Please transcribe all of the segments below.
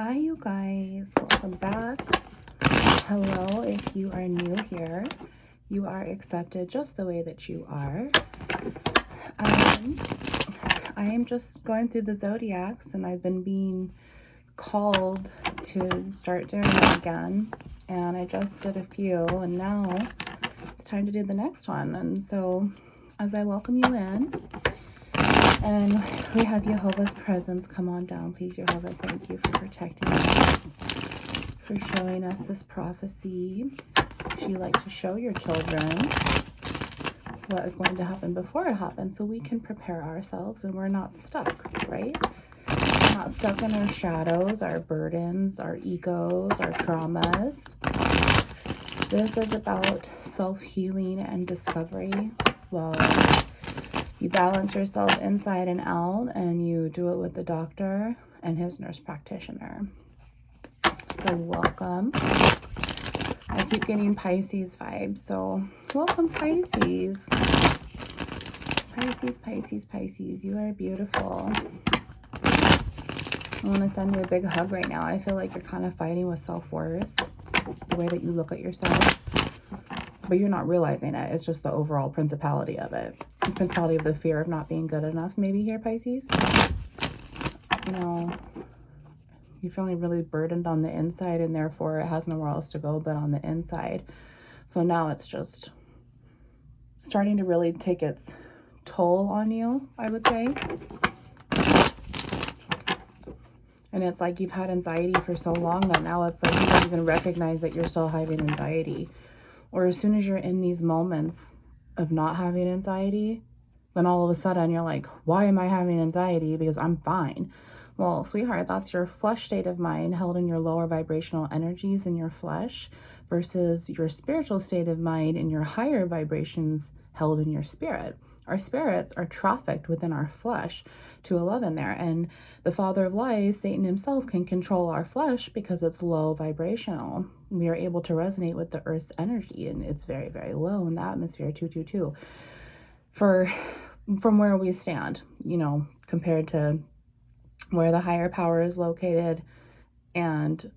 Hi, you guys. Welcome back. Hello, if you are new here, you are accepted just the way that you are. I am just going through the zodiacs, and I've been being called to start doing it again. And I just did a few, and now it's time to do the next one. And so, as I welcome you in, and we have Jehovah's presence. Come on down, please, Jehovah. Thank you for protecting us, for showing us this prophecy. You like to show your children what is going to happen before it happens, so we can prepare ourselves and we're not stuck, right? We're not stuck in our shadows, our burdens, our egos, our traumas. This is about self-healing and discovery. Well, you balance yourself inside and out, and you do it with the doctor and his nurse practitioner. So welcome. I keep getting Pisces vibes, so welcome, Pisces. Pisces, you are beautiful. I want to send you a big hug right now. I feel like you're kind of fighting with self-worth, the way that you look at yourself. But you're not realizing it. It's just the overall principality of it. The principality of the fear of not being good enough, maybe here, Pisces. You know, you're feeling really burdened on the inside, and therefore it has nowhere else to go but on the inside. So now it's just starting to really take its toll on you, I would say. And it's like you've had anxiety for so long that now it's like you don't even recognize that you're still having anxiety. Or as soon as you're in these moments of not having anxiety, then all of a sudden you're like, why am I having anxiety? Because I'm fine. Well, sweetheart, that's your flesh state of mind held in your lower vibrational energies in your flesh versus your spiritual state of mind in your higher vibrations held in your spirit. Our spirits are trafficked within our flesh to 11 there. And the father of lies, Satan himself, can control our flesh because it's low vibrational. We are able to resonate with the earth's energy, and it's very, very low in the atmosphere, 222. From where we stand, you know, compared to where the higher power is located, and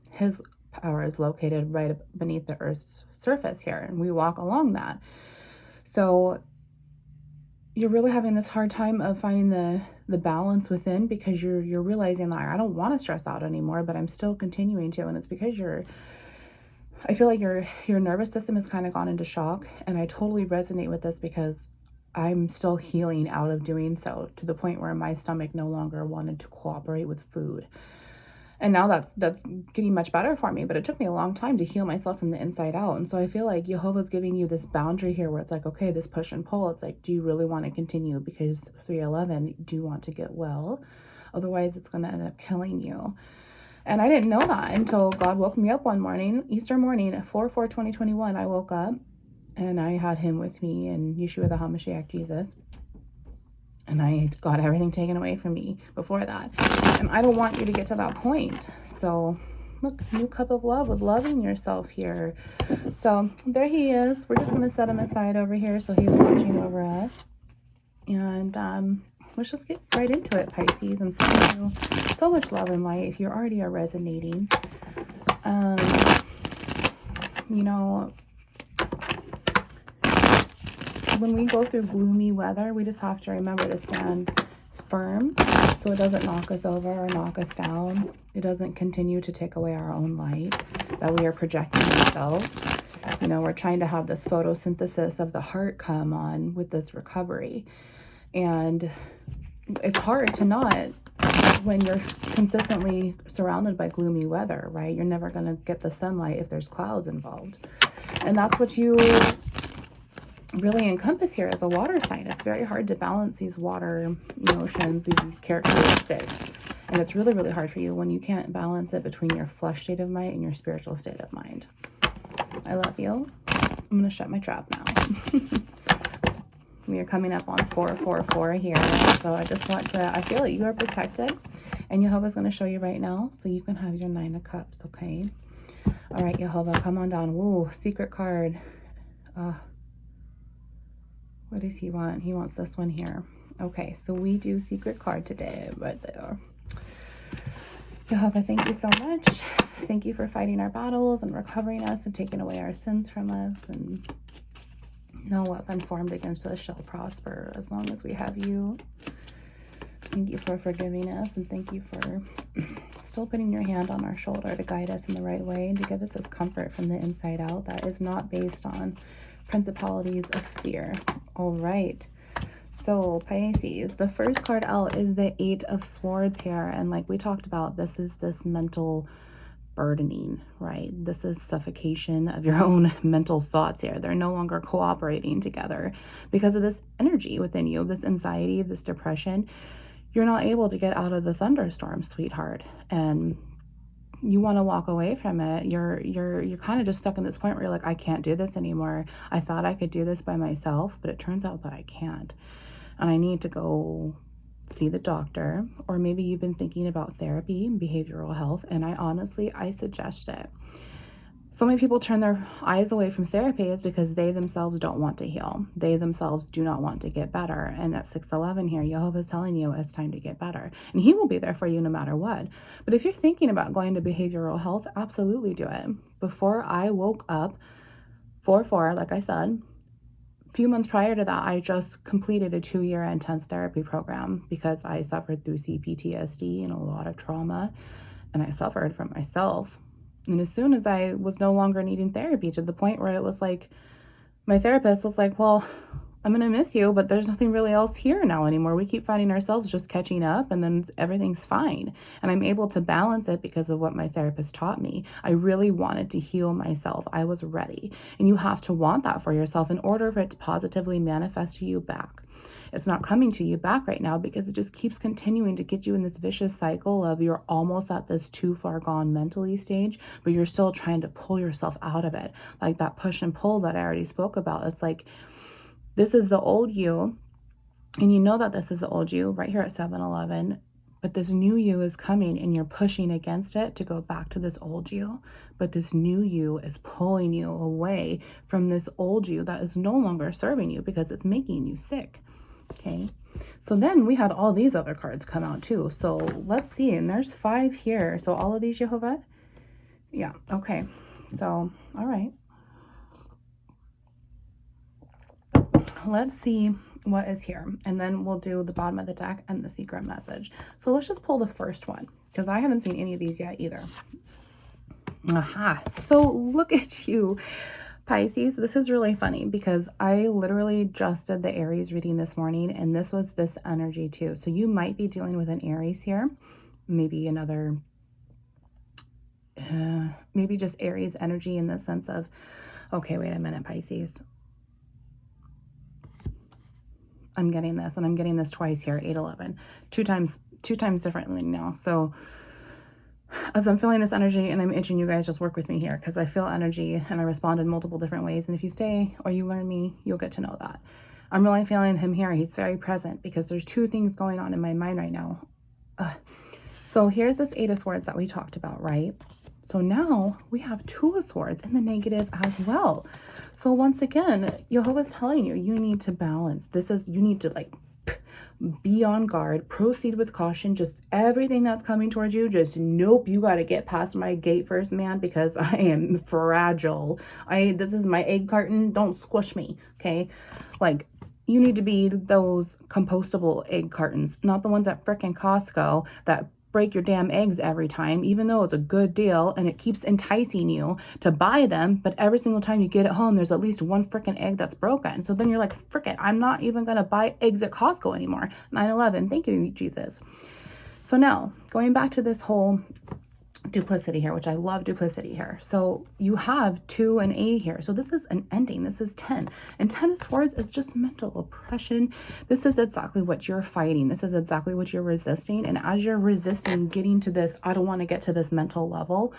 his power is located right beneath the earth's surface here, and we walk along that. So you're really having this hard time of finding the balance within, because you're realizing that I don't want to stress out anymore, but I'm still continuing to. And it's because I feel like your nervous system has kind of gone into shock, and I totally resonate with this because I'm still healing out of doing so, to the point where my stomach no longer wanted to cooperate with food. And now that's getting much better for me, but it took me a long time to heal myself from the inside out. And so I feel like Jehovah's giving you this boundary here where it's like, okay, this push and pull. It's like, do you really want to continue? Because 311, do you want to get well? Otherwise, it's going to end up killing you. And I didn't know that until God woke me up one morning, Easter morning, at 4/4/2021. I woke up and I had him with me, and Yeshua the HaMashiach, Jesus. And I got everything taken away from me before that. And I don't want you to get to that point. So look, new cup of love with loving yourself here. So there he is. We're just going to set him aside over here so he's watching over us. And let's just get right into it, Pisces. I'm sending you so much love and light if you already are resonating. You know, when we go through gloomy weather, we just have to remember to stand firm so it doesn't knock us over or knock us down. It doesn't continue to take away our own light that we are projecting ourselves. You know, we're trying to have this photosynthesis of the heart come on with this recovery. And it's hard to not when you're consistently surrounded by gloomy weather, right? You're never going to get the sunlight if there's clouds involved. And that's what you really encompass here as a water sign. It's very hard to balance these water emotions, these characteristics. And it's really, really hard for you when you can't balance it between your flesh state of mind and your spiritual state of mind. I love you. I'm going to shut my trap now. We are coming up on 444 here. So I just want to, I feel like you are protected. And Jehovah's going to show you right now so you can have your 9 of Cups, okay? All right, Jehovah, come on down. Woo, secret card. What does he want? He wants this one here. Okay, so we do secret card today, right there. Jehovah, thank you so much. Thank you for fighting our battles and recovering us and taking away our sins from us. And no weapon formed against us shall prosper as long as we have you. Thank you for forgiving us, and thank you for still putting your hand on our shoulder to guide us in the right way and to give us this comfort from the inside out that is not based on principalities of fear. All right. So Pisces, the first card out is the 8 of Swords here. And like we talked about, this is this mental burdening, right? This is suffocation of your own mental thoughts here. They're no longer cooperating together because of this energy within you, this anxiety, this depression. You're not able to get out of the thunderstorm, sweetheart. And you want to walk away from it. You're kind of just stuck in this point where you're like, I can't do this anymore. I thought I could do this by myself, but it turns out that I can't. And I need to go see the doctor. Or maybe you've been thinking about therapy and behavioral health, and I suggest it. So many people turn their eyes away from therapy is because they themselves don't want to heal. They themselves do not want to get better. And at 611 here, Jehovah's telling you it's time to get better. And he will be there for you no matter what. But if you're thinking about going to behavioral health, absolutely do it. Before I woke up, 4/4, like I said, a few months prior to that, I just completed a 2-year intense therapy program because I suffered through CPTSD and a lot of trauma. And I suffered from myself. And as soon as I was no longer needing therapy, to the point where it was like, my therapist was like, well, I'm going to miss you, but there's nothing really else here now anymore. We keep finding ourselves just catching up, and then everything's fine. And I'm able to balance it because of what my therapist taught me. I really wanted to heal myself. I was ready. And you have to want that for yourself in order for it to positively manifest to you back. It's not coming to you back right now because it just keeps continuing to get you in this vicious cycle of you're almost at this too far gone mentally stage, but you're still trying to pull yourself out of it. Like that push and pull that I already spoke about. It's like, this is the old you, and you know that this is the old you right here at 7-11, but this new you is coming and you're pushing against it to go back to this old you. But this new you is pulling you away from this old you that is no longer serving you because it's making you sick. Okay, so then we had all these other cards come out too. So let's see, and there's 5 here. So all of these, Jehovah? Yeah, okay. So, all right. Let's see what is here, and then we'll do the bottom of the deck and the secret message. So let's just pull the first one because I haven't seen any of these yet either. Aha, so look at you, Pisces. This is really funny because I literally just did the Aries reading this morning, and this was this energy too. So you might be dealing with an Aries here, maybe another, maybe just Aries energy in the sense of, okay, wait a minute, Pisces. I'm getting this, and I'm getting this twice here, 8-11, two times differently now. So as I'm feeling this energy and I'm itching, you guys just work with me here because I feel energy and I respond in multiple different ways. And if you stay or you learn me, you'll get to know that. I'm really feeling him here. He's very present because there's 2 things going on in my mind right now. So here's this 8 of Swords that we talked about, right? So now we have 2 of Swords in the negative as well. So once again, Jehovah's telling you, you need to balance. You need to like be on guard, proceed with caution. Just everything that's coming towards you, just nope, you got to get past my gate first, man, because I am fragile. This is my egg carton. Don't squish me, okay? Like, you need to be those compostable egg cartons, not the ones at frickin' Costco that break your damn eggs every time, even though it's a good deal and it keeps enticing you to buy them. But every single time you get it home, there's at least one freaking egg that's broken. So then you're like, frick it, I'm not even going to buy eggs at Costco anymore. 9/11. Thank you, Jesus. So now going back to this whole duplicity here, which I love duplicity here. So you have 2 and 8 here. So this is an ending. This is 10. And 10 of Swords is just mental oppression. This is exactly what you're fighting. This is exactly what you're resisting. And as you're resisting getting to this, I don't want to get to this mental level,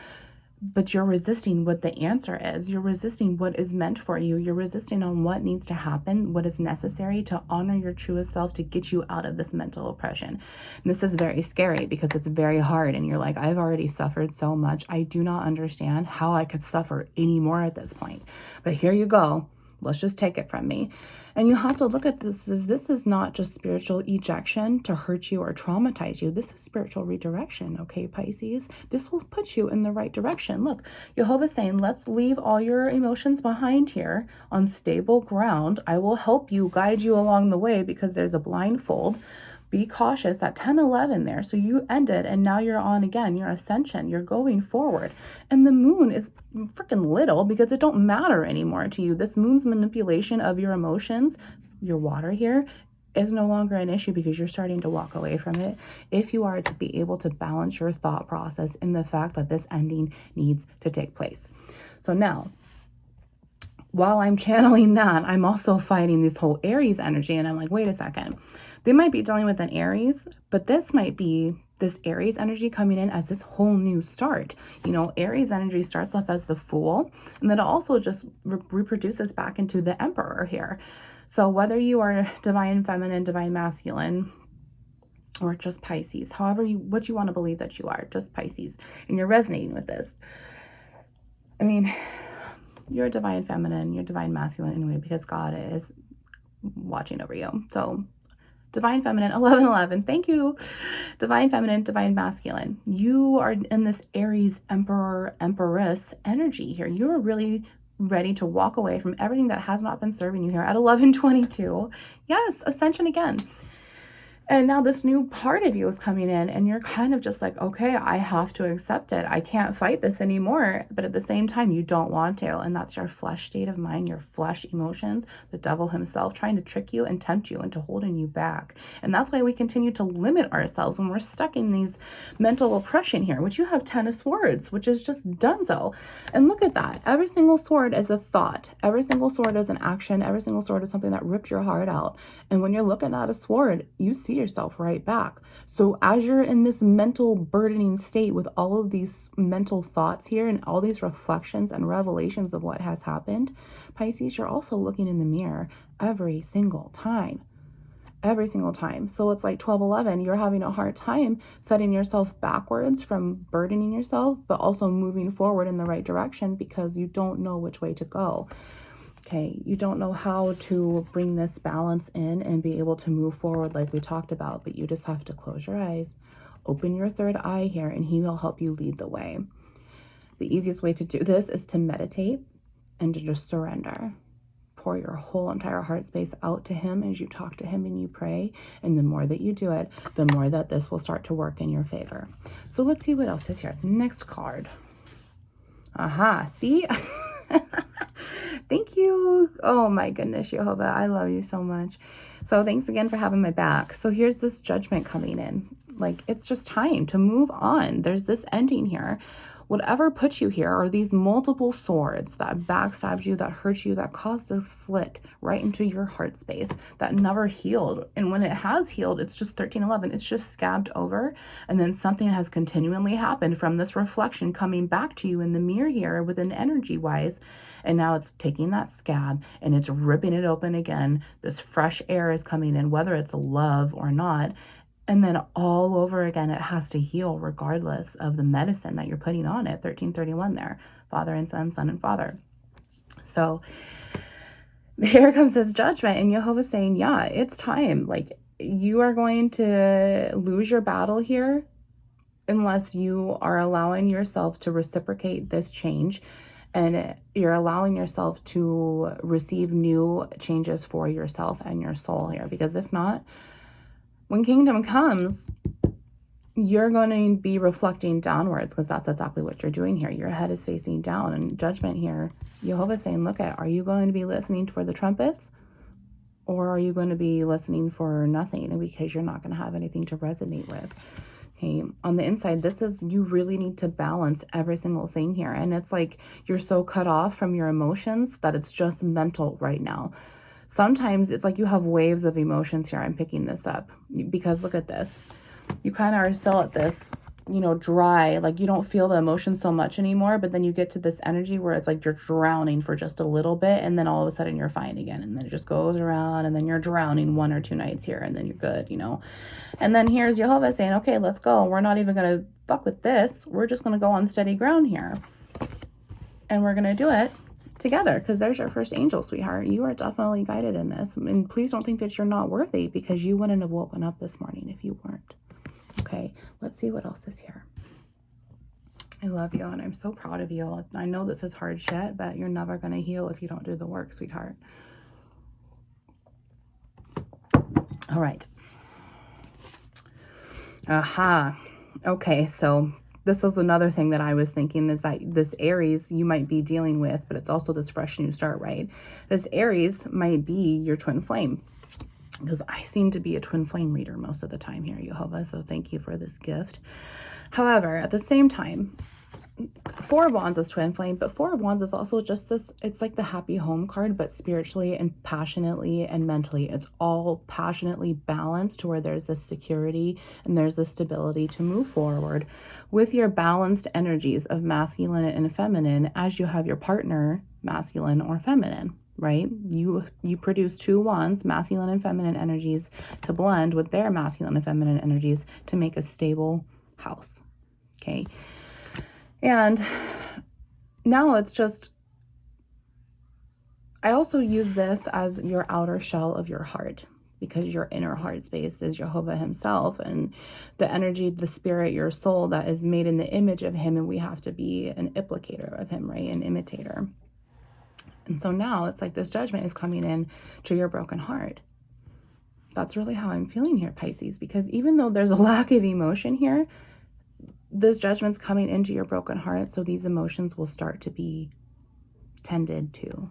but you're resisting what the answer is. You're resisting what is meant for you. You're resisting on what needs to happen, what is necessary to honor your truest self to get you out of this mental oppression. And this is very scary because it's very hard. And you're like, I've already suffered so much. I do not understand how I could suffer anymore at this point. But here you go. let's just take it from me. And you have to look at this as this is not just spiritual ejection to hurt you or traumatize you. This is spiritual redirection, okay, Pisces? This will put you in the right direction. Look, Jehovah's saying, let's leave all your emotions behind here on stable ground. I will help you, guide you along the way because there's a blindfold. Be cautious at 10-11 there. So you ended and now you're on again, your ascension, you're going forward. And the moon is freaking little because it don't matter anymore to you. This moon's manipulation of your emotions, your water here, is no longer an issue because you're starting to walk away from it. If you are to be able to balance your thought process in the fact that this ending needs to take place. So now, while I'm channeling that, I'm also fighting this whole Aries energy. And I'm like, wait a second. They might be dealing with an Aries, but this might be this Aries energy coming in as this whole new start. You know, Aries energy starts off as the Fool, and then it also just reproduces back into the Emperor here. So whether you are divine feminine, divine masculine, or just Pisces, however what you want to believe that you are, just Pisces, and you're resonating with this. I mean, you're divine feminine, you're divine masculine anyway, because God is watching over you. So divine feminine, 1111, thank you. Divine feminine, divine masculine. You are in this Aries emperor, empress energy here. You're really ready to walk away from everything that has not been serving you here at 1122. Yes, ascension again. And now this new part of you is coming in and you're kind of just like, okay, I have to accept it. I can't fight this anymore. But at the same time, you don't want to. And that's your flesh state of mind, your flesh emotions, the devil himself trying to trick you and tempt you into holding you back. And that's why we continue to limit ourselves when we're stuck in these mental oppression here, which you have 10 of swords, which is just donezo. And look at that. Every single sword is a thought. Every single sword is an action. Every single sword is something that ripped your heart out. And when you're looking at a sword, you see yourself right back. So as you're in this mental burdening state with all of these mental thoughts here and all these reflections and revelations of what has happened, Pisces, you're also looking in the mirror every single time. Every single time. So it's like 1211, you're having a hard time setting yourself backwards from burdening yourself, but also moving forward in the right direction because you don't know which way to go. Okay, you don't know how to bring this balance in and be able to move forward like we talked about, but you just have to close your eyes, open your third eye here, and he will help you lead the way. The easiest way to do this is to meditate and to just surrender. Pour your whole entire heart space out to him as you talk to him and you pray. And the more that you do it, the more that this will start to work in your favor. So let's see what else is here. Next card. Aha, see? Thank you. Oh my goodness, Jehovah, I love you so much. So thanks again for having my back. So here's this judgment coming in. Like, it's just time to move on. There's this ending here. Whatever put you here are these multiple swords that backstabbed you, that hurt you, that caused a slit right into your heart space that never healed. And when it has healed, it's just 1311. It's just scabbed over. And then something has continually happened from this reflection coming back to you in the mirror here within energy wise. And now it's taking that scab and it's ripping it open again. This fresh air is coming in, whether it's love or not. And then all over again, it has to heal regardless of the medicine that you're putting on it. 1331 there, Father and Son, Son and Father. So here comes this judgment, and Jehovah's saying, yeah, it's time. Like, you are going to lose your battle here unless you are allowing yourself to reciprocate this change. And you're allowing yourself to receive new changes for yourself and your soul here. Because if not, when kingdom comes, you're going to be reflecting downwards because that's exactly what you're doing here. Your head is facing down, and judgment here, Jehovah's saying, look at, are you going to be listening for the trumpets or are you going to be listening for nothing because you're not going to have anything to resonate with? Okay, on the inside, this is, you really need to balance every single thing here. And it's like you're so cut off from your emotions that it's just mental right now. Sometimes it's like you have waves of emotions here. I'm picking this up because look at this. You kind of are still at this, you know, dry, like you don't feel the emotion so much anymore, but then you get to this energy where it's like you're drowning for just a little bit and then all of a sudden you're fine again. And then it just goes around and then you're drowning 1 or 2 nights here and then you're good, you know. And then here's Jehovah saying, okay, let's go. We're not even going to fuck with this. We're just going to go on steady ground here. And we're going to do it together, because there's your first angel, sweetheart. You are definitely guided in this. And please don't think that you're not worthy, because you wouldn't have woken up this morning if you weren't. Okay, let's see what else is here. I love you, and I'm so proud of you. I know this is hard shit, but you're never going to heal if you don't do the work, sweetheart. All right. Aha. Okay, so this is another thing that I was thinking, is that this Aries you might be dealing with, but it's also this fresh new start, right? This Aries might be your twin flame, because I seem to be a twin flame reader most of the time here, Jehovah, so thank you for this gift. However, at the same time, Four of Wands is twin flame, but Four of Wands is also just this, it's like the happy home card, but spiritually and passionately and mentally, it's all passionately balanced to where there's this security and there's this stability to move forward with your balanced energies of masculine and feminine, as you have your partner masculine or feminine, right? You produce two wands, masculine and feminine energies, to blend with their masculine and feminine energies to make a stable house. Okay. And now it's just, I also use this as your outer shell of your heart, because your inner heart space is Jehovah himself, and the energy, the spirit, your soul that is made in the image of him, and we have to be an implicator of him, right? An imitator. And so now it's like this judgment is coming in to your broken heart. That's really how I'm feeling here, Pisces, because even though there's a lack of emotion here, this judgment's coming into your broken heart, so these emotions will start to be tended to.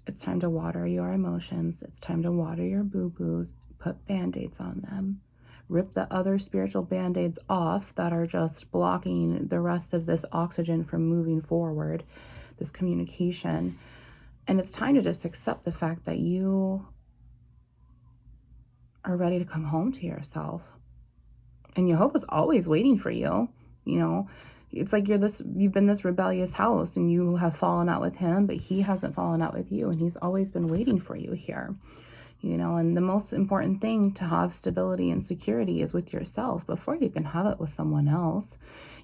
It's time to water your emotions. It's time to water your boo-boos. Put band-aids on them. Rip the other spiritual band-aids off that are just blocking the rest of this oxygen from moving forward, this communication. And it's time to just accept the fact that you are ready to come home to yourself. And Jehovah's always waiting for you. You know, it's like you've been this rebellious house, and you have fallen out with him, but he hasn't fallen out with you, and he's always been waiting for you here. You know, and the most important thing to have stability and security is with yourself before you can have it with someone else.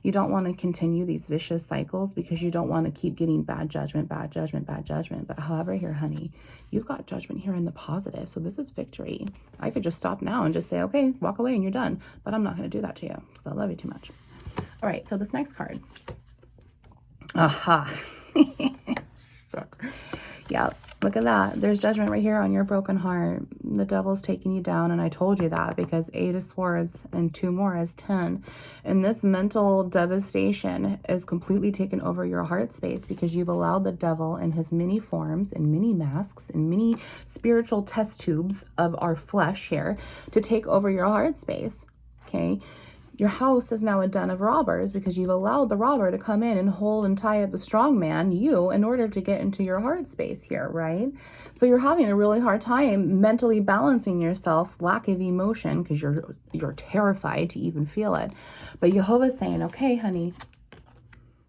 You don't want to continue these vicious cycles, because you don't want to keep getting bad judgment, bad judgment, bad judgment. But however here, honey, you've got judgment here in the positive. So this is victory. I could just stop now and just say, okay, walk away and you're done. But I'm not going to do that to you, because I love you too much. All right, so this next card. Aha. Yeah, look at that. There's judgment right here on your broken heart. The devil's taking you down, and I told you that, because 8 of Swords and 2 more is 10. And this mental devastation is completely taken over your heart space, because you've allowed the devil in his many forms and many masks and many spiritual test tubes of our flesh here to take over your heart space. Okay. Your house is now a den of robbers, because you've allowed the robber to come in and hold and tie up the strong man, you, in order to get into your heart space here, right? So you're having a really hard time mentally balancing yourself, lack of emotion, because you're terrified to even feel it. But Jehovah's saying, okay, honey,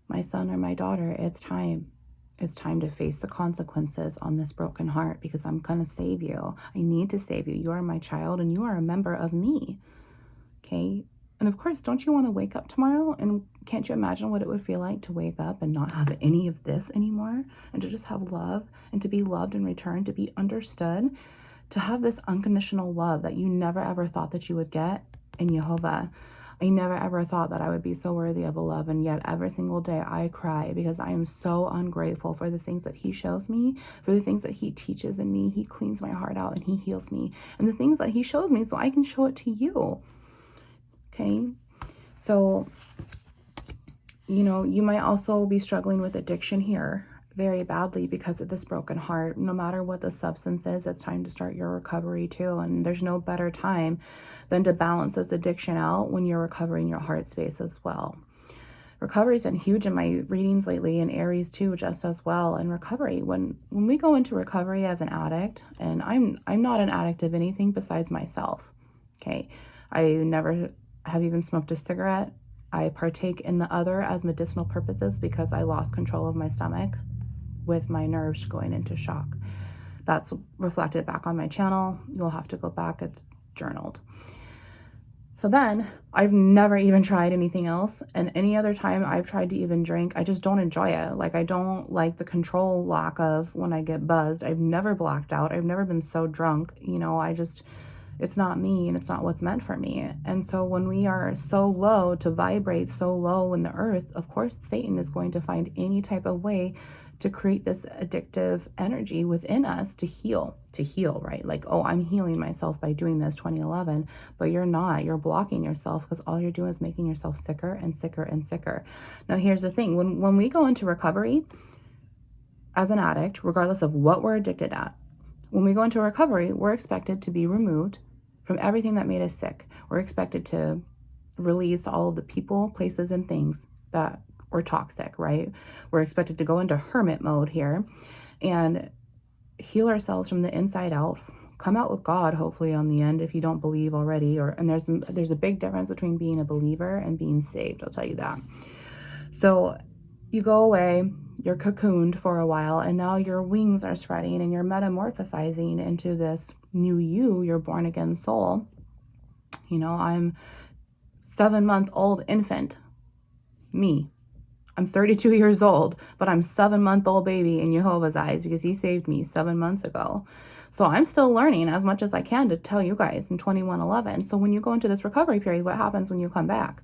my son or my daughter, it's time. It's time to face the consequences on this broken heart, because I'm going to save you. I need to save you. You are my child, and you are a member of me. Okay? And of course, don't you want to wake up tomorrow? And can't you imagine what it would feel like to wake up and not have any of this anymore? And to just have love, and to be loved in return, to be understood, to have this unconditional love that you never ever thought that you would get in Jehovah. I never ever thought that I would be so worthy of a love, and yet every single day I cry, because I am so ungrateful for the things that he shows me, for the things that he teaches in me. He cleans my heart out and he heals me, and the things that he shows me so I can show it to you. Okay, so, you know, you might also be struggling with addiction here very badly because of this broken heart. No matter what the substance is, it's time to start your recovery too. And there's no better time than to balance this addiction out when you're recovering your heart space as well. Recovery's been huge in my readings lately, and Aries too, just as well. And recovery, when we go into recovery as an addict, and I'm not an addict of anything besides myself. Okay, I never have even smoked a cigarette. I partake in the other as medicinal purposes, because I lost control of my stomach with my nerves going into shock. That's reflected back on my channel. You'll have to go back. It's journaled. So then I've never even tried anything else. And any other time I've tried to even drink, I just don't enjoy it. Like, I don't like the control lack of when I get buzzed. I've never blacked out. I've never been so drunk. You know, it's not me, and it's not what's meant for me. And so when we are so low, to vibrate so low in the earth, of course, Satan is going to find any type of way to create this addictive energy within us to heal, right? Like, oh, I'm healing myself by doing this 2011, but you're not. You're blocking yourself, because all you're doing is making yourself sicker and sicker and sicker. Now, here's the thing. When we go into recovery as an addict, regardless of what we're addicted at, when we go into recovery, we're expected to be removed from everything that made us sick. We're expected to release all of the people, places, and things that were toxic, right? We're expected to go into hermit mode here and heal ourselves from the inside out, come out with God, hopefully, on the end, if you don't believe already. And there's a big difference between being a believer and being saved, I'll tell you that. So you go away, you're cocooned for a while, and now your wings are spreading and you're metamorphosizing into this new you, your born again soul. You know, I'm 7-month-old infant, me. I'm 32 years old, but I'm 7-month-old baby in Jehovah's eyes, because he saved me 7 months ago. So I'm still learning as much as I can to tell you guys in 2111. So when you go into this recovery period, what happens when you come back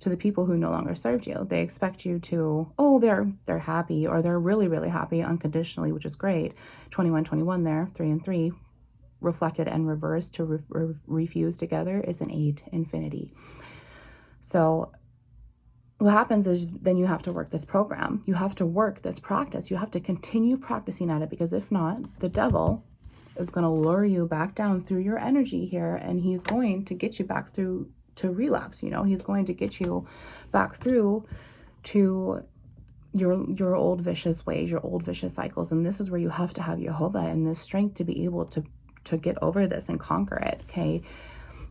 to the people who no longer served you? They expect you to, oh, they're happy, or they're really, really happy unconditionally, which is great. 2121 there, 3 and 3, reflected and reversed to refuse together is an 8, infinity. So what happens is then you have to work this program. You have to work this practice. You have to continue practicing at it, because if not, the devil is going to lure you back down through your energy here, and he's going to get you back through to relapse. You know, he's going to get you back through to your old vicious ways, your old vicious cycles. And this is where you have to have Jehovah and this strength to be able to get over this and conquer it, okay?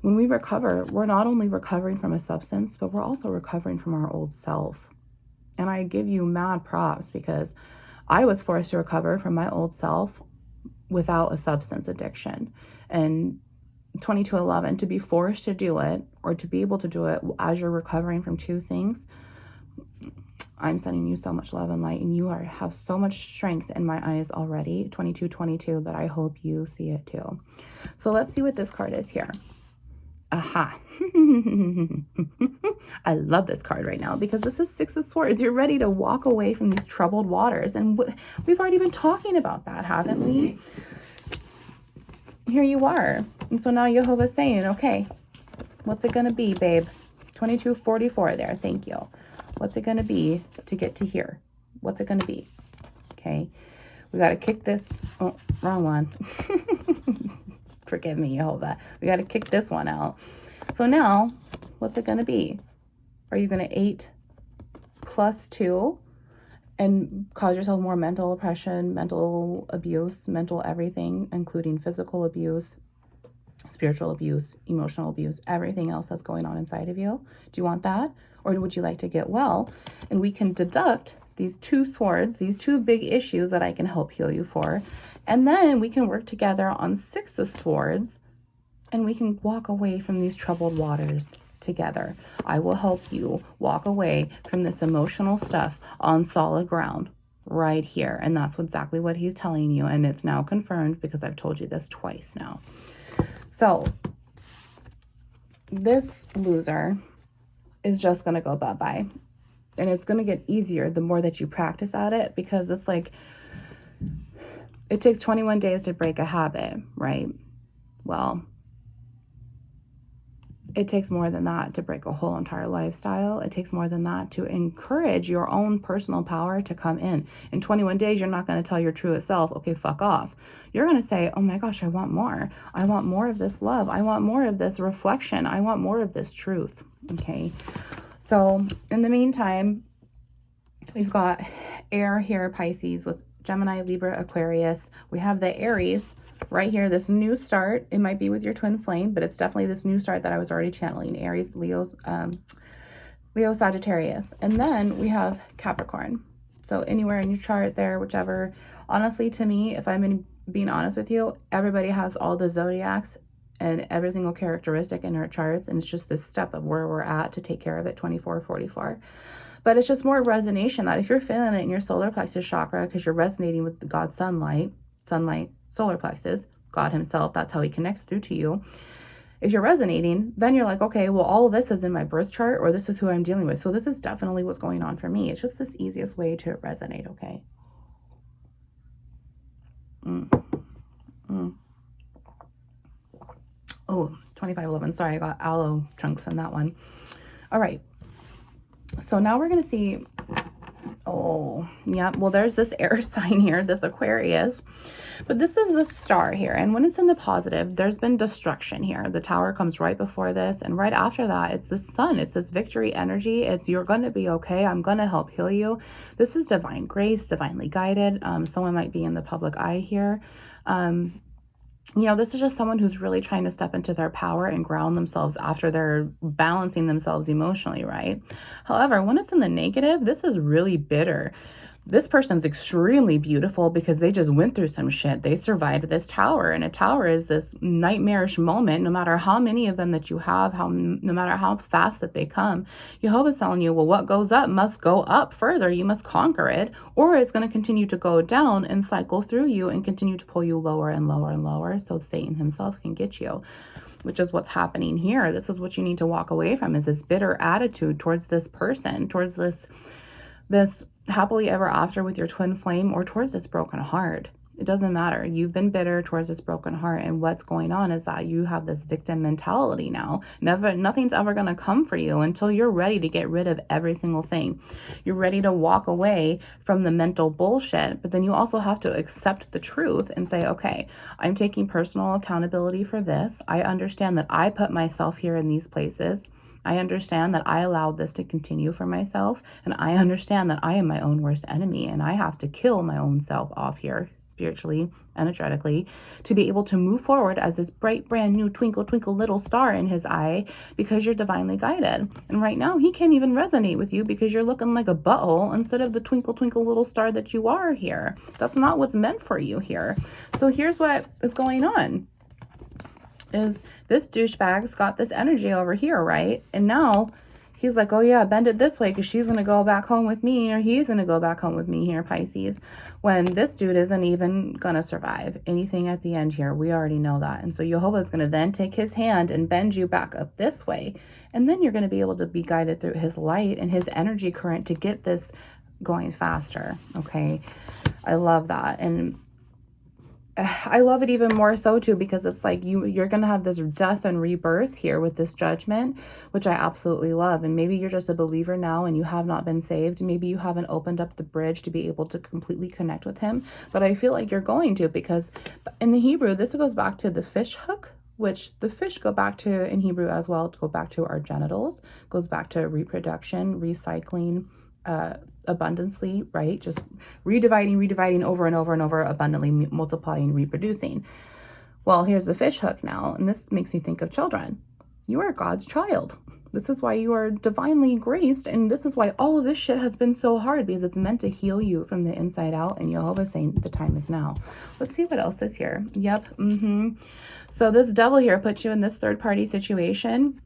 When we recover, we're not only recovering from a substance, but we're also recovering from our old self. And I give you mad props, because I was forced to recover from my old self without a substance addiction. And 2211, to be forced to do it, or to be able to do it as you're recovering from two things, I'm sending you so much love and light, and you have so much strength in my eyes already, 2222, that I hope you see it too. So let's see what this card is here. Aha. I love this card right now, because this is 6 of Swords. You're ready to walk away from these troubled waters. And we've already been talking about that, haven't we? Here you are. And so now Jehovah's saying, okay, what's it going to be, babe? 2244 there. Thank you. What's it going to be to get to here? What's it going to be? Okay. We got to kick this. Oh, wrong one. Forgive me, Jehovah. We got to kick this one out. So now, what's it going to be? Are you going to 8 plus 2 and cause yourself more mental oppression, mental abuse, mental everything, including physical abuse, spiritual abuse, emotional abuse, everything else that's going on inside of you? Do you want that? Or would you like to get well? And we can deduct these 2 swords, these 2 big issues that I can help heal you for. And then we can work together on 6 of Swords, and we can walk away from these troubled waters together. I will help you walk away from this emotional stuff on solid ground right here. And that's exactly what he's telling you. And it's now confirmed, because I've told you this twice now. So this loser is just going to go bye-bye. And it's going to get easier the more that you practice at it, because it's like, it takes 21 days to break a habit, right? Well, it takes more than that to break a whole entire lifestyle. It takes more than that to encourage your own personal power to come in. In 21 days, you're not going to tell your truest self, okay, fuck off. You're going to say, oh my gosh, I want more. I want more of this love. I want more of this reflection. I want more of this truth, okay? So in the meantime, we've got air here, Pisces, with Gemini, Libra, Aquarius. We have the Aries right here, this new start. It might be with your twin flame, but it's definitely this new start that I was already channeling. Aries, Leo, Sagittarius. And then we have Capricorn. So anywhere in your chart there, whichever. Honestly, to me, if I'm being honest with you, everybody has all the zodiacs and every single characteristic in our charts. And it's just this step of where we're at to take care of it, 2444. But it's just more resonation that if you're feeling it in your solar plexus chakra, because you're resonating with the God sunlight, solar plexus, God himself, that's how he connects through to you. If you're resonating, then you're like, okay, well, all of this is in my birth chart, or this is who I'm dealing with. So this is definitely what's going on for me. It's just this easiest way to resonate, okay? Oh, 2511. Sorry, I got aloe chunks in that one. All right. So now we're going to see, oh, yeah, well, there's this air sign here, this Aquarius, but this is the star here. And when it's in the positive, there's been destruction here. The tower comes right before this. And right after that, it's the sun. It's this victory energy. It's, you're going to be okay. I'm going to help heal you. This is divine grace, divinely guided. Someone might be in the public eye here. You know, this is just someone who's really trying to step into their power and ground themselves after they're balancing themselves emotionally, right? However, when it's in the negative, this is really bitter. This person's extremely beautiful because they just went through some shit. They survived this tower, and a tower is this nightmarish moment. No matter how many of them that you have, no matter how fast that they come, Jehovah's telling you, well, what goes up must go up further. You must conquer it, or it's going to continue to go down and cycle through you and continue to pull you lower and lower and lower, so Satan himself can get you, which is what's happening here. This is what you need to walk away from, is this bitter attitude towards this person, towards this happily ever after with your twin flame, or towards this broken heart. It doesn't matter. You've been bitter towards this broken heart, and what's going on is that you have this victim mentality now. Nothing's ever going to come for you until you're ready to get rid of every single thing. You're ready to walk away from the mental bullshit, but then you also have to accept the truth and say, okay, I'm taking personal accountability for this. I understand that I put myself here in these places. I understand that I allowed this to continue for myself, and I understand that I am my own worst enemy, and I have to kill my own self off here, spiritually, energetically, to be able to move forward as this bright, brand new twinkle, twinkle little star in his eye, because you're divinely guided. And right now, he can't even resonate with you because you're looking like a butthole instead of the twinkle, twinkle little star that you are here. That's not what's meant for you here. So here's what is going on. Is this douchebag's got this energy over here, right? And now he's like, oh yeah, bend it this way because she's going to go back home with me, or he's going to go back home with me here, Pisces, when this dude isn't even going to survive anything at the end here. We already know that. And so Jehovah is going to then take his hand and bend you back up this way. And then you're going to be able to be guided through his light and his energy current to get this going faster. Okay. I love that. And I love it even more so too, because it's like you're going to have this death and rebirth here with this judgment, which I absolutely love. And maybe you're just a believer now and you have not been saved. Maybe you haven't opened up the bridge to be able to completely connect with him. But I feel like you're going to, because in the Hebrew, this goes back to the fish hook, which the fish go back to in Hebrew as well, to go back to our genitals, goes back to reproduction, recycling, abundantly, right? Just redividing over and over and over, abundantly multiplying, reproducing. Well, here's the fish hook now, and this makes me think of children. You are God's child. This is why you are divinely graced, and this is why all of this shit has been so hard, because it's meant to heal you from the inside out, and Jehovah's saying the time is now. Let's see what else is here. Yep. So this devil here puts you in this third-party situation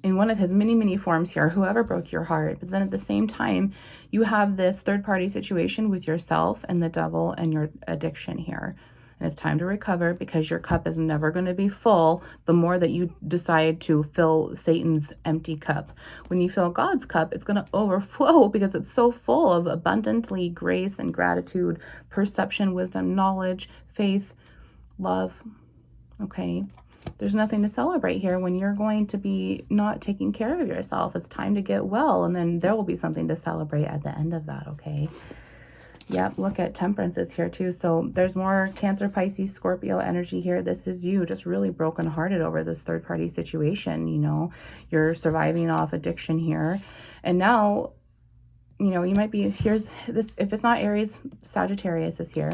in one of his many, many forms here, whoever broke your heart. But then at the same time, you have this third-party situation with yourself and the devil and your addiction here. And it's time to recover, because your cup is never going to be full the more that you decide to fill Satan's empty cup. When you fill God's cup, it's going to overflow, because it's so full of abundantly grace and gratitude, perception, wisdom, knowledge, faith, love. Okay. There's nothing to celebrate here when you're going to be not taking care of yourself. It's time to get well, and then there will be something to celebrate at the end of that, okay? Yep, look at temperance is here too. So there's more Cancer, Pisces, Scorpio energy here. This is you just really brokenhearted over this third-party situation, you know. You're surviving off addiction here. And now, you know, you might be, here's this, if it's not Aries, Sagittarius is here.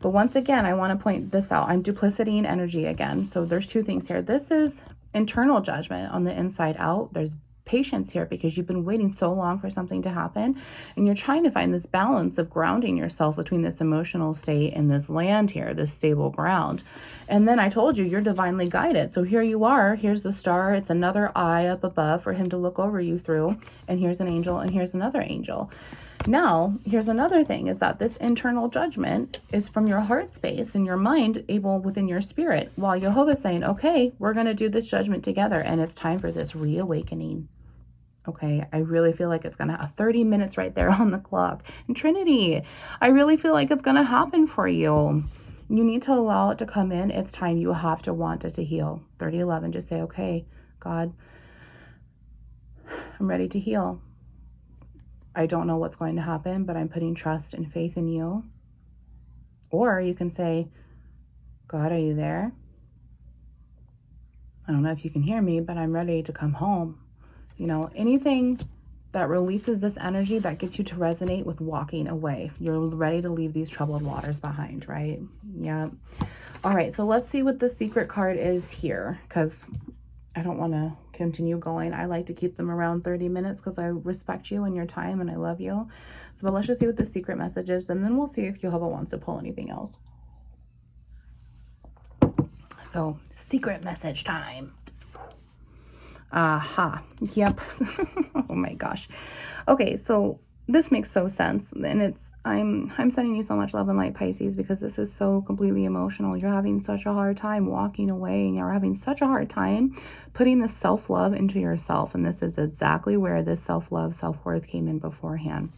But once again, I want to point this out. I'm duplicity and energy again. So there's two things here. This is internal judgment on the inside out. There's patience here because you've been waiting so long for something to happen, and you're trying to find this balance of grounding yourself between this emotional state and this land here, this stable ground. And then I told you, you're divinely guided. So here you are. Here's the star. It's another eye up above for him to look over you through. And here's an angel, and here's another angel. Now, here's another thing, is that this internal judgment is from your heart space and your mind able within your spirit, while Jehovah's saying, okay, we're going to do this judgment together, and it's time for this reawakening. Okay, I really feel like it's going to have 30 minutes right there on the clock. And Trinity, I really feel like it's going to happen for you. You need to allow it to come in. It's time. You have to want it to heal. 3011, just say, okay, God, I'm ready to heal. I don't know what's going to happen, but I'm putting trust and faith in you. Or you can say, God, are you there? I don't know if you can hear me, but I'm ready to come home. You know, anything that releases this energy that gets you to resonate with walking away. You're ready to leave these troubled waters behind, right? Yeah. All right, so let's see what the secret card is here, because I don't want to continue going. I like to keep them around 30 minutes because I respect you and your time and I love you. So, but let's just see what the secret message is, and then we'll see if Jehovah wants to pull anything else. So, secret message time. Aha. Yep. Oh my gosh. Okay, so this makes so sense, and it's I'm sending you so much love and light, Pisces, because this is so completely emotional. You're having such a hard time walking away, and you're having such a hard time putting the self-love into yourself. And this is exactly where this self-love, self-worth came in beforehand.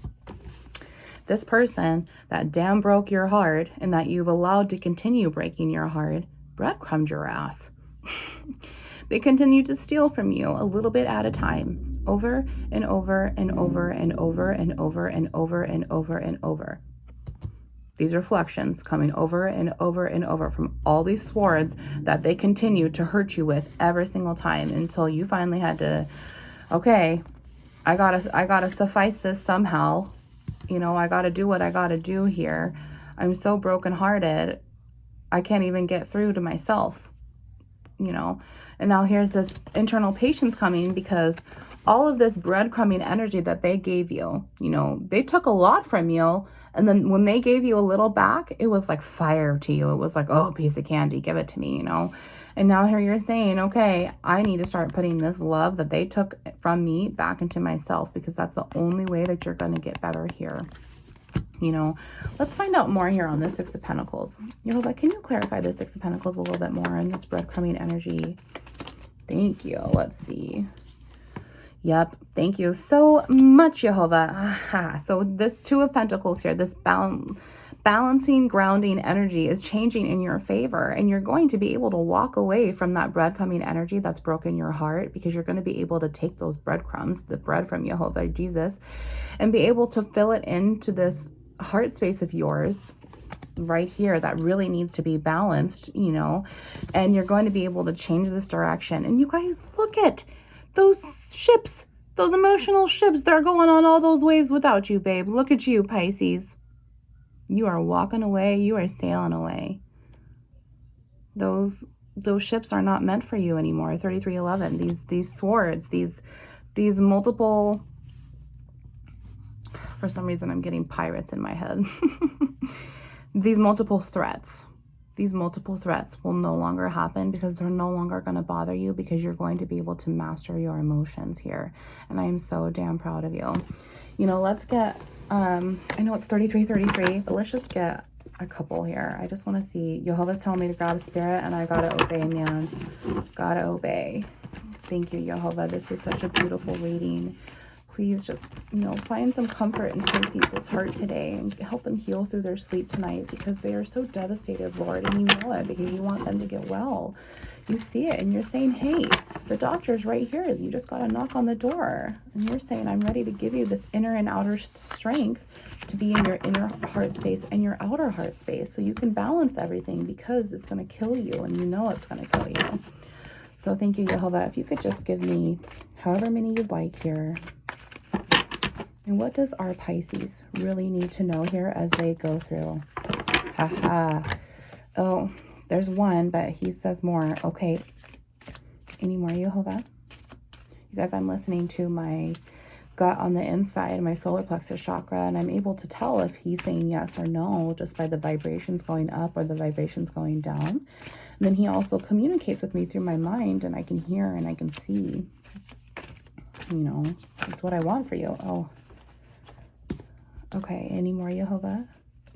This person that damn broke your heart and that you've allowed to continue breaking your heart, breadcrumbed your ass. They continue to steal from you a little bit at a time, over and over and over and over and over and over and over and over. These reflections coming over and over and over from all these swords that they continue to hurt you with every single time, until you finally had to, okay, I gotta suffice this somehow. You know, I gotta do what I gotta do here. I'm so brokenhearted, I can't even get through to myself, you know. And now here's this internal patience coming, because all of this breadcrumbing energy that they gave you, you know, they took a lot from you. And then when they gave you a little back, it was like fire to you. It was like, oh, piece of candy, give it to me, you know. And now here you're saying, okay, I need to start putting this love that they took from me back into myself, because that's the only way that you're going to get better here. You know, let's find out more here on the Six of Pentacles. Jehovah, can you clarify the Six of Pentacles a little bit more in this breadcrumbing energy? Thank you. Let's see. Yep. Thank you so much, Jehovah. Aha. So this Two of Pentacles here, this balancing, grounding energy is changing in your favor, and you're going to be able to walk away from that breadcrumbing energy that's broken your heart, because you're going to be able to take those breadcrumbs, the bread from Jehovah, Jesus, and be able to fill it into this heart space of yours right here that really needs to be balanced, you know, and you're going to be able to change this direction. And you guys, look at those ships, those emotional ships. They're going on all those waves without you, babe. Look at you, Pisces. You are walking away. You are sailing away. Those ships are not meant for you anymore. 3311. These swords, these multiple. For some reason, I'm getting pirates in my head. These multiple threats will no longer happen, because they're no longer going to bother you, because you're going to be able to master your emotions here. And I am so damn proud of you. You know, let's get, I know it's 3333, but let's just get a couple here. I just want to see. Jehovah's telling me to grab a spirit, and I got to obey, man. Got to obey. Thank you, Jehovah. This is such a beautiful reading. Please just, you know, find some comfort in Pisces' heart today, and help them heal through their sleep tonight, because they are so devastated, Lord, and you know it, because you want them to get well. You see it, and you're saying, hey, the doctor's right here. You just got to knock on the door. And you're saying, I'm ready to give you this inner and outer strength to be in your inner heart space and your outer heart space, so you can balance everything, because it's going to kill you, and you know it's going to kill you. So thank you, Jehovah. If you could just give me however many you'd like here. And what does our Pisces really need to know here as they go through? Haha. Oh, there's one, but he says more. Okay. Any more, Jehovah? You guys, I'm listening to my gut on the inside, my solar plexus chakra, and I'm able to tell if he's saying yes or no just by the vibrations going up or the vibrations going down. And then he also communicates with me through my mind, and I can hear and I can see. You know, it's what I want for you. Oh, okay. Any more, Yehovah?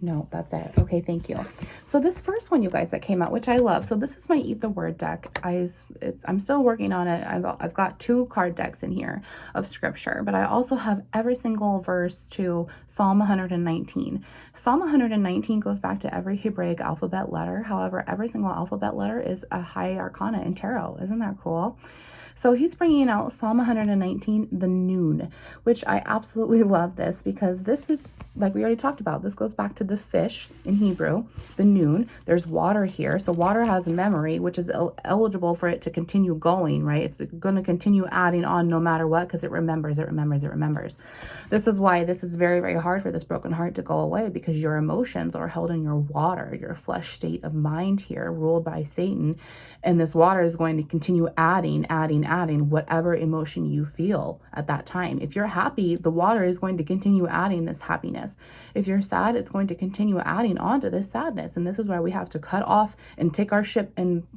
No, that's it. Okay, thank you. So this first one, you guys, that came out, which I love. So this is my Eat the Word deck. I'm still working on it. I've got 2 card decks in here of scripture, but I also have every single verse to Psalm 119. Psalm 119 goes back to every Hebraic alphabet letter. However, every single alphabet letter is a high arcana in tarot. Isn't that cool? So he's bringing out Psalm 119, the noon, which I absolutely love this because this is, like we already talked about, this goes back to the fish in Hebrew, the noon. There's water here. So water has memory, which is eligible for it to continue going, right? It's going to continue adding on no matter what because it remembers. This is why this is very, very hard for this broken heart to go away because your emotions are held in your water, your flesh state of mind here, ruled by Satan. And this water is going to continue adding whatever emotion you feel at that time. If you're happy, the water is going to continue adding this happiness. If you're sad, it's going to continue adding on to this sadness. And this is why we have to cut off and take our ship and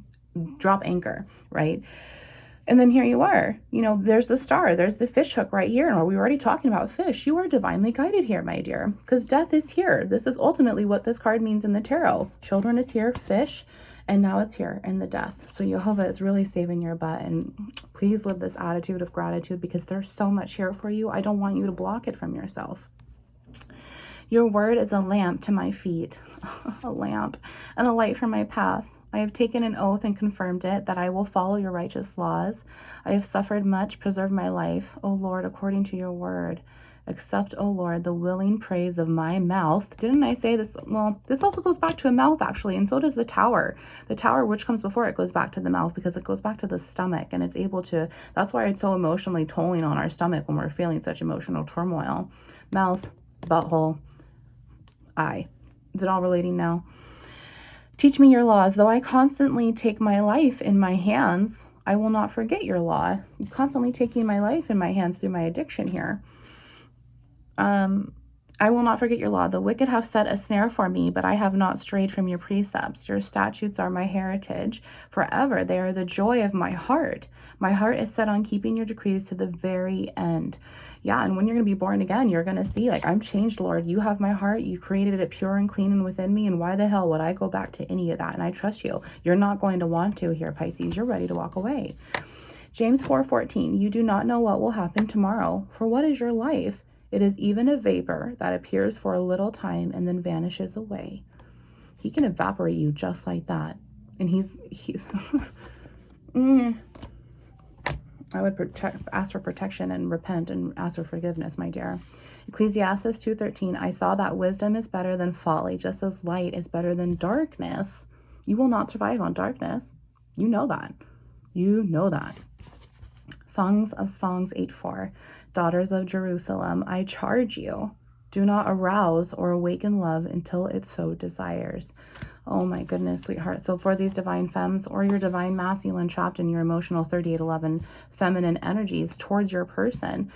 drop anchor, right? And then here you are, you know, there's the star, there's the fish hook right here. And we were already talking about fish. You are divinely guided here, my dear, because death is here. This is ultimately what this card means in the tarot. Children is here, fish. And now it's here in the death. So Yehovah is really saving your butt. And please live this attitude of gratitude because there's so much here for you. I don't want you to block it from yourself. Your word is a lamp to my feet, a lamp, and a light for my path. I have taken an oath and confirmed it that I will follow your righteous laws. I have suffered much, preserve my life, O Lord, according to your word. Accept, O Lord, the willing praise of my mouth. Didn't I say this? Well, this also goes back to a mouth, actually, and so does the tower. The tower, which comes before it, goes back to the mouth because it goes back to the stomach, and it's able to, that's why it's so emotionally tolling on our stomach when we're feeling such emotional turmoil. Mouth, butthole, eye. Is it all relating now? Teach me your laws. Though I constantly take my life in my hands, I will not forget your law. I'm constantly taking my life in my hands through my addiction here. I will not forget your law. The wicked have set a snare for me, but I have not strayed from your precepts. Your statutes are my heritage forever. They are the joy of my heart. My heart is set on keeping your decrees to the very end. Yeah, and when you're going to be born again, you're going to see, like, I'm changed, Lord. You have my heart. You created it pure and clean and within me, and why the hell would I go back to any of that? And I trust you. You're not going to want to here, Pisces. You're ready to walk away. James 4:14, you do not know what will happen tomorrow. For what is your life? It is even a vapor that appears for a little time and then vanishes away. He can evaporate you just like that. And he's I would ask for protection and repent and ask for forgiveness, my dear. Ecclesiastes 2:13, I saw that wisdom is better than folly, just as light is better than darkness. You will not survive on darkness. You know that. You know that. Songs of Songs 8:4, daughters of Jerusalem, I charge you, do not arouse or awaken love until it so desires. Oh my goodness, sweetheart. So for these divine femmes or your divine masculine trapped in your emotional 3811 feminine energies towards your person,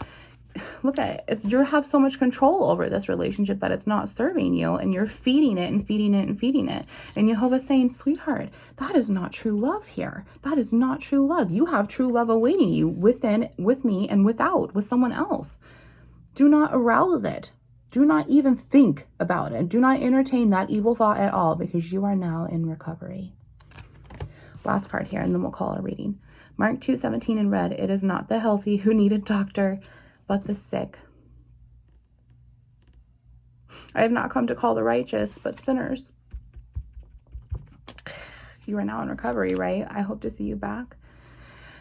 look at it. You have so much control over this relationship that it's not serving you, and you're feeding it and feeding it and feeding it. And Yehovah's saying, sweetheart, that is not true love here. That is not true love. You have true love awaiting you within, with me, and without, with someone else. Do not arouse it. Do not even think about it. Do not entertain that evil thought at all, because you are now in recovery. Last card here, and then we'll call it a reading. Mark 2:17 in red. It is not the healthy who need a doctor, but the sick. I have not come to call the righteous, but sinners. You are now in recovery, right? I hope to see you back.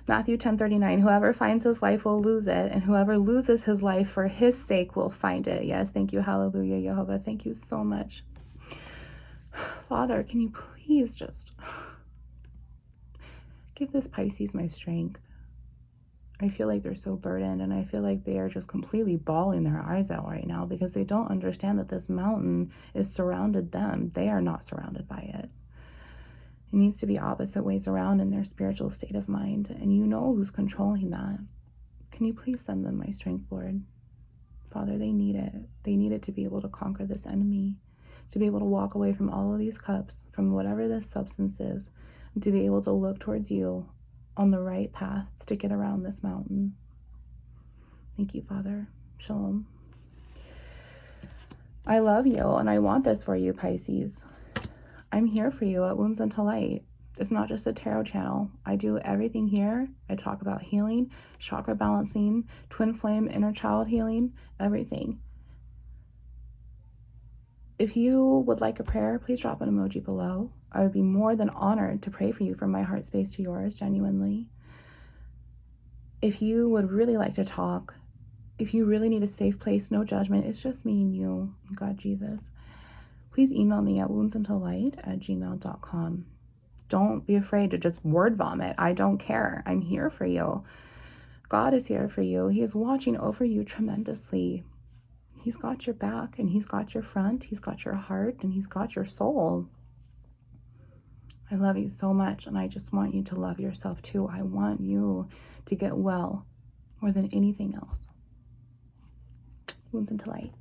Matthew 10:39, whoever finds his life will lose it, and whoever loses his life for his sake will find it. Yes, thank you. Hallelujah, Yehovah. Thank you so much. Father, can you please just give this Pisces my strength? I feel like they're so burdened, and I feel like they are just completely bawling their eyes out right now because they don't understand that this mountain is surrounded them. They are not surrounded by it. It needs to be opposite ways around in their spiritual state of mind, and you know who's controlling that. Can you please send them my strength, Lord? Father, they need it. They need it to be able to conquer this enemy, to be able to walk away from all of these cups, from whatever this substance is, and to be able to look towards you on the right path to get around this mountain. Thank you, Father. Shalom. I love you, and I want this for you, Pisces. I'm here for you at Wounds Into Light. It's not just a tarot channel. I do everything here. I talk about healing, chakra balancing, twin flame, inner child healing, everything. If you would like a prayer, please drop an emoji below. I would be more than honored to pray for you from my heart space to yours, genuinely. If you would really like to talk, if you really need a safe place, no judgment, it's just me and you, God Jesus, please email me at woundsintolight@gmail.com. Don't be afraid to just word vomit. I don't care. I'm here for you. God is here for you. He is watching over you tremendously. He's got your back, and he's got your front. He's got your heart, and he's got your soul. I love you so much, and I just want you to love yourself too. I want you to get well more than anything else. Wounds into light.